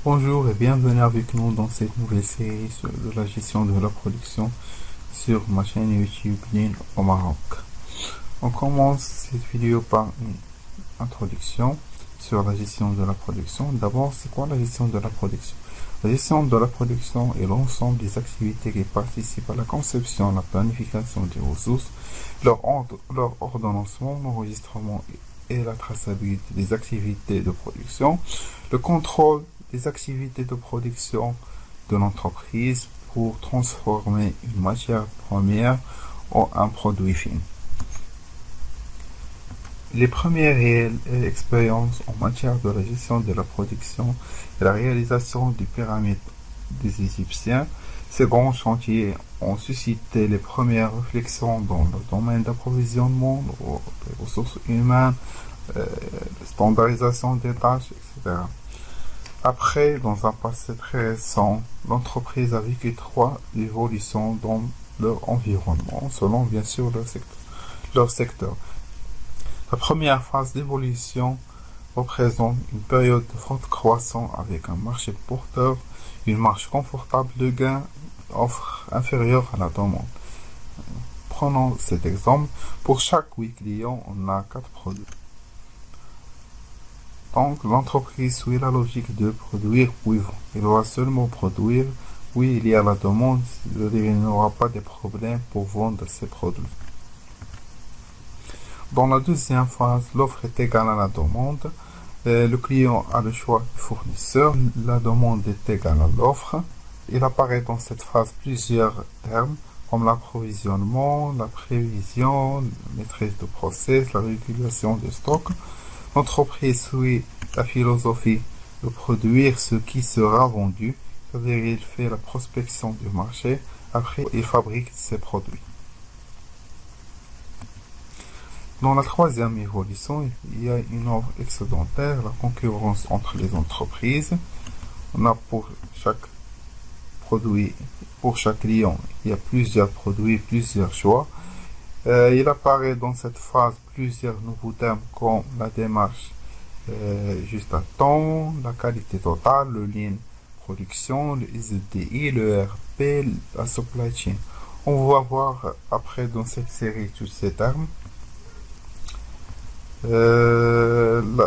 Bonjour et bienvenue avec nous dans cette nouvelle série sur de la gestion de la production sur ma chaîne YouTube Lean au Maroc. On commence cette vidéo par une introduction sur la gestion de la production. D'abord, c'est quoi la gestion de la production? La gestion de la production est l'ensemble des activités qui participent à la conception, la planification des ressources, leur ordonnancement, l'enregistrement et la traçabilité des activités de production, le contrôle des activités de production de l'entreprise pour transformer une matière première en un produit fini. Les premières réelles expériences en matière de la gestion de la production et la réalisation des pyramides des Égyptiens, ces grands chantiers ont suscité les premières réflexions dans le domaine d'approvisionnement, des ressources humaines, standardisation des tâches, etc. Après, dans un passé très récent, l'entreprise a vécu 3 évolutions dans leur environnement, selon bien sûr leur secteur. La première phase d'évolution représente une période de forte croissance avec un marché porteur, une marge confortable de gain, offre inférieure à la demande. Prenons cet exemple. Pour chaque 8 clients, on a 4 produits. Donc, l'entreprise suit la logique de produire puis vendre. Il doit seulement produire, oui, il y a la demande, il n'aura pas de problème pour vendre ses produits. Dans la deuxième phase, l'offre est égale à la demande. Le client a le choix du fournisseur. La demande est égale à l'offre. Il apparaît dans cette phase plusieurs termes comme l'approvisionnement, la prévision, la maîtrise de process, la régulation des stocks. L'entreprise suit la philosophie de produire ce qui sera vendu, c'est-à-dire il fait la prospection du marché, après il fabrique ses produits. Dans la troisième évolution, il y a une offre excédentaire, la concurrence entre les entreprises. On a pour chaque produit, pour chaque client, il y a plusieurs produits, plusieurs choix. Il apparaît dans cette phase plusieurs nouveaux termes comme la démarche juste à temps, la qualité totale, le lean production, le SDI, le RP, la supply chain. On va voir après dans cette série tous ces termes.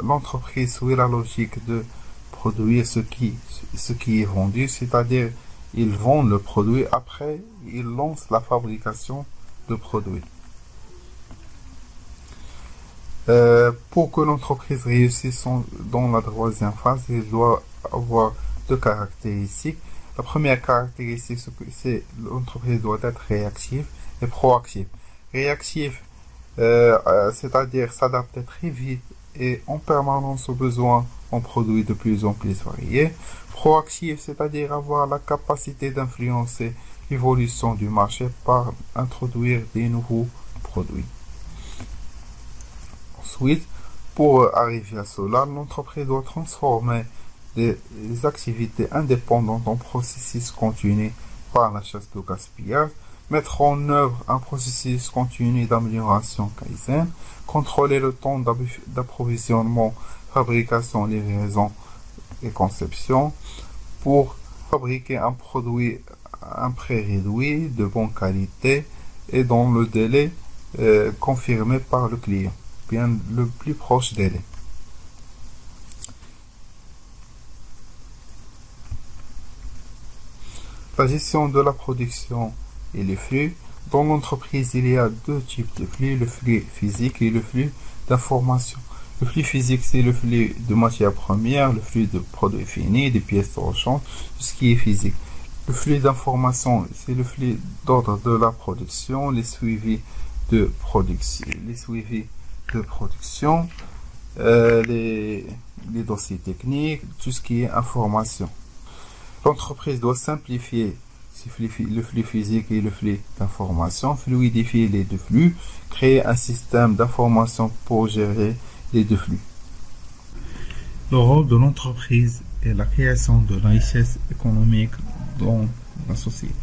L'entreprise suit la logique de produire ce qui est vendu, c'est-à-dire ils vendent le produit, après ils lancent la fabrication de produits. Pour que l'entreprise réussisse dans la troisième phase, il doit avoir 2 caractéristiques. La première caractéristique, c'est l'entreprise doit être réactive et proactive. Réactive, c'est-à-dire s'adapter très vite et en permanence aux besoins en produits de plus en plus variés. Proactive, c'est-à-dire avoir la capacité d'influencer l'évolution du marché par introduire des nouveaux produits. Ensuite, pour arriver à cela, l'entreprise doit transformer des activités indépendantes en processus continu par la chasse de gaspillage, mettre en œuvre un processus continu d'amélioration Kaizen, contrôler le temps d'approvisionnement, fabrication, livraison et conception pour fabriquer un produit à un prix réduit, de bonne qualité et dans le délai confirmé par le client, bien le plus proche délai. La gestion de la production et les flux. Dans l'entreprise, il y a 2 types de flux, le flux physique et le flux d'information. Le flux physique, c'est le flux de matières premières, le flux de produits finis, des pièces de rechange, tout ce qui est physique. Le flux d'information, c'est le flux d'ordre de la production, les suivis de production, les dossiers techniques, tout ce qui est information. L'entreprise doit simplifier le flux physique et le flux d'information, fluidifier les 2 flux, créer un système d'information pour gérer les 2 flux. Le rôle de l'entreprise est la création de la richesse économique dans la société.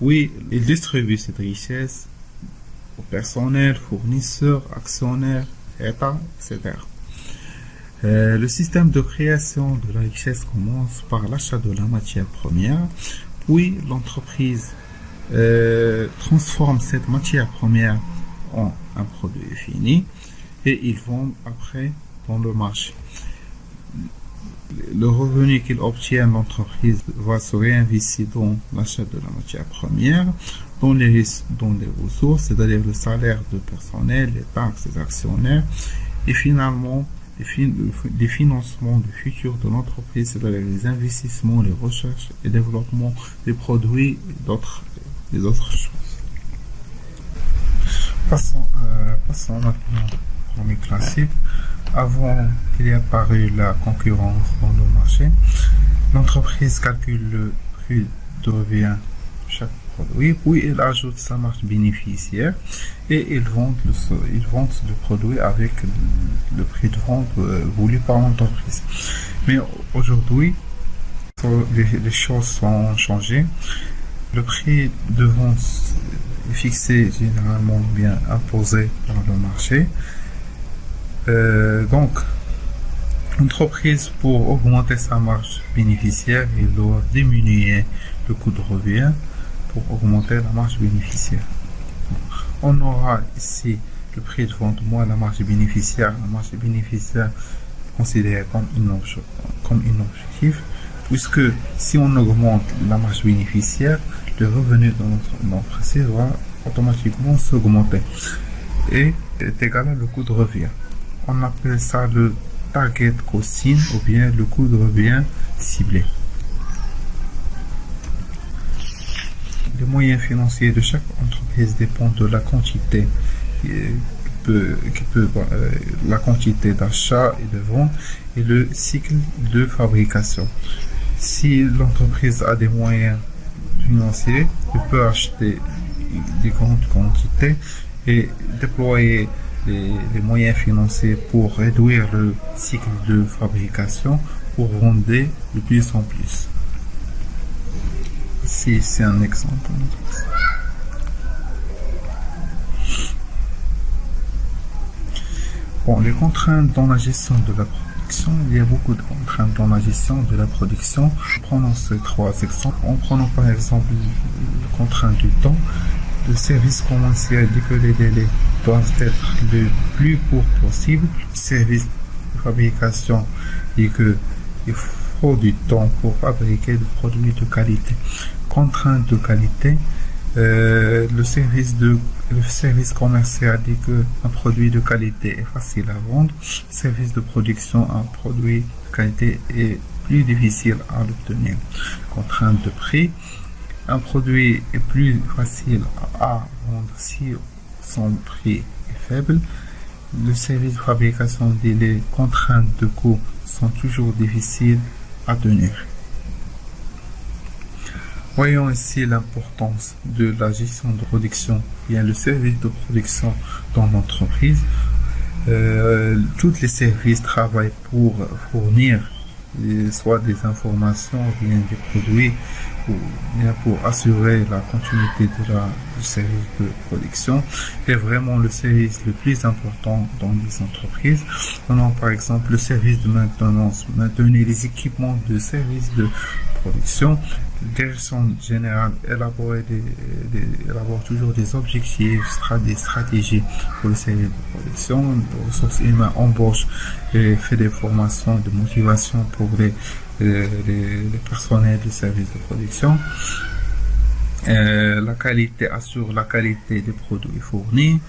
Oui, il distribue cette richesse au personnel, fournisseurs, actionnaires, État, etc. Le système de création de la richesse commence par l'achat de la matière première, puis l'entreprise transforme cette matière première en un produit fini et ils vendent après dans le marché. Le revenu qu'il obtient, l'entreprise va se réinvestir dans l'achat de la matière première, dans les ressources, c'est-à-dire le salaire de personnel, les taxes des actionnaires, et finalement les financements du futur de l'entreprise, c'est-à-dire les investissements, les recherches et développement des produits et d'autres choses. Passons maintenant au premier classique. Avant qu'il y ait apparu la concurrence dans le marché, l'entreprise calcule le prix de revient de chaque produit, puis il ajoute sa marge bénéficiaire et ils vendent le produit avec le prix de vente voulu par l'entreprise. Mais aujourd'hui, les choses sont changées. Le prix de vente est fixé généralement bien imposé par le marché. Donc, l'entreprise, pour augmenter sa marge bénéficiaire, il doit diminuer le coût de revient pour augmenter la marge bénéficiaire. On aura ici le prix de vente moins la marge bénéficiaire. La marge bénéficiaire considérée comme une objectif, puisque si on augmente la marge bénéficiaire, le revenu de notre entreprise va automatiquement s'augmenter et est égal à le coût de revient. On appelle ça le target costing ou bien le coût de revient ciblé. Les moyens financiers de chaque entreprise dépendent de la quantité la quantité d'achat et de vente et le cycle de fabrication. Si l'entreprise a des moyens financiers, elle peut acheter des grandes quantités et déployer les moyens financiers pour réduire le cycle de fabrication pour vendre de plus en plus. Ici, c'est un exemple. Bon, les contraintes dans la gestion de la production, il y a beaucoup de contraintes dans la gestion de la production. Prenons ces trois exemples. En prenant par exemple la contrainte du temps, le service commercial dit que les délais doivent être le plus court possible. Le service de fabrication dit qu'il faut du temps pour fabriquer des produits de qualité. Contrainte de qualité, le service commercial dit qu'un produit de qualité est facile à vendre. Le service de production, un produit de qualité est plus difficile à l'obtenir. Contrainte de prix, un produit est plus facile à vendre si son prix est faible. Le service de fabrication dit les contraintes de coût sont toujours difficiles à tenir. Voyons ici l'importance de la gestion de production, bien le service de production dans l'entreprise. Tous les services travaillent pour fournir soit des informations, bien des produits, ou bien pour assurer la continuité du service de production. C'est vraiment le service le plus important dans les entreprises. On a par exemple le service de maintenance, maintenir les équipements de service de production. La direction générale élabore toujours des objectifs, des stratégies pour le service de production. Les ressources humaines embauchent et fait des formations de motivation pour les personnels du service de production. La qualité assure la qualité des produits fournis.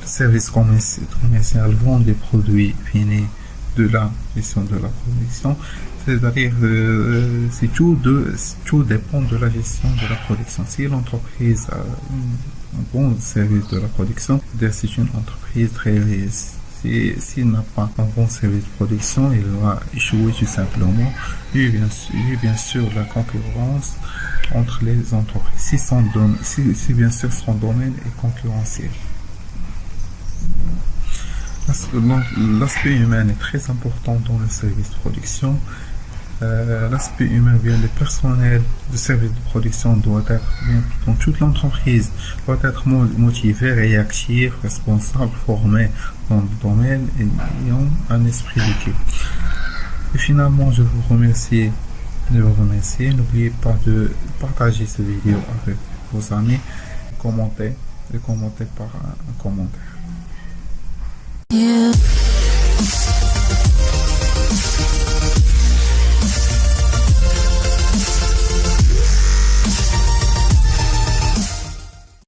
Le service commercial vend des produits finis de la gestion de la production. C'est-à-dire tout dépend de la gestion de la production. Si l'entreprise a un bon service de la production, c'est une entreprise très réussie. S'il n'a pas un bon service de production, il va échouer tout simplement. Et bien sûr la concurrence entre les entreprises, si bien sûr son domaine est concurrentiel. L'aspect humain est très important dans le service de production. L'aspect humain, bien le personnel de service de production doit être, bien, dans toute l'entreprise, doit être motivé, réactif, responsable, formé dans le domaine et ayant un esprit d'équipe. Et finalement, je vous remercie de vous remercier. N'oubliez pas de partager cette vidéo avec vos amis et commenter par un commentaire.